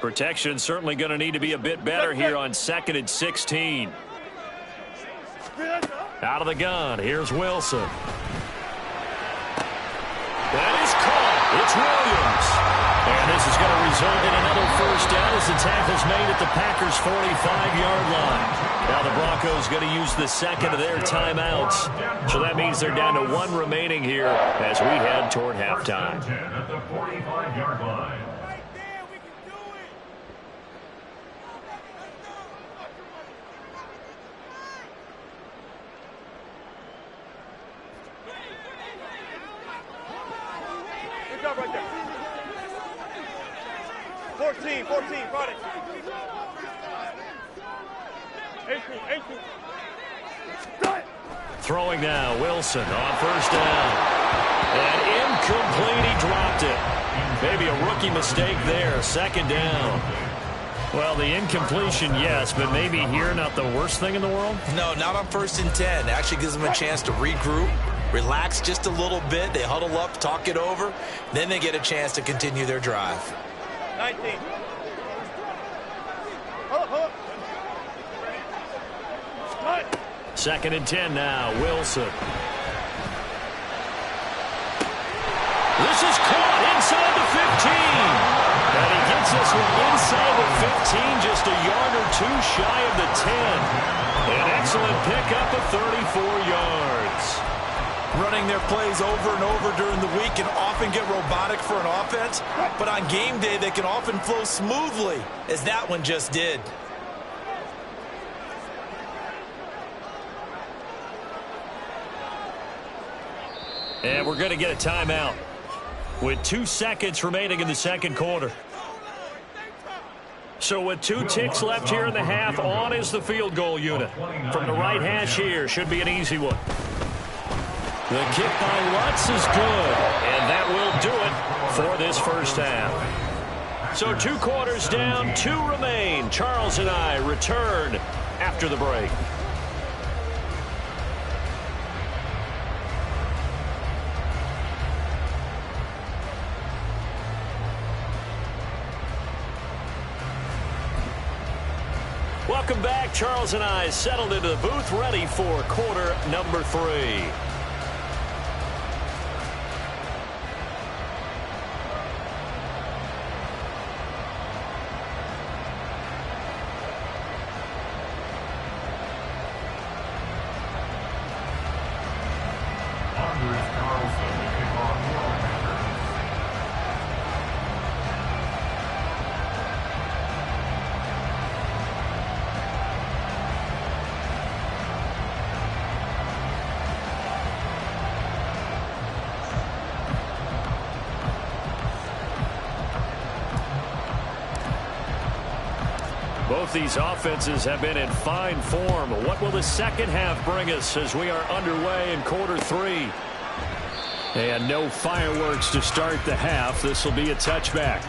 Speaker 1: Protection certainly going to need to be a bit better here on 2nd and 16. Out of the gun, here's Wilson. That is caught. It's Williams. And this is going to result in another first down as the tackle's made at the Packers' 45-yard line. Now the Broncos going to use the second of their timeouts. So that means they're down to 1 remaining here as we head toward halftime.
Speaker 4: At the 45-yard line.
Speaker 2: Good job right there. 14, Friday. 18.
Speaker 1: Throwing now, Wilson on first down. And incomplete, he dropped it. Maybe a rookie mistake there, 2nd down. Well, the incompletion, yes, but maybe here not the worst thing in the world?
Speaker 3: No, not on 1st and 10. Actually gives them a chance to regroup, relax just a little bit. They huddle up, talk it over. Then they get a chance to continue their drive.
Speaker 2: 19. Hold up.
Speaker 1: 2nd and 10 now, Wilson. This is caught inside the 15. And he gets this one inside the 15, just a yard or 2 shy of the 10. An excellent pickup of 34 yards.
Speaker 3: Running their plays over and over during the week can often get robotic for an offense, but on game day they can often flow smoothly, as that one just did.
Speaker 1: And we're going to get a timeout with 2 seconds remaining in the second quarter. So with 2 ticks left here in the half, on is the field goal unit. From the right hash here, should be an easy one. The kick by Lutz is good, and that will do it for this first half. So 2 quarters down, 2 remain. Charles and I return after the break. Welcome back. Charles and I settled into the booth, ready for quarter number 3. Both these offenses have been in fine form. What will the second half bring us as we are underway in quarter 3? And no fireworks to start the half. This will be a touchback.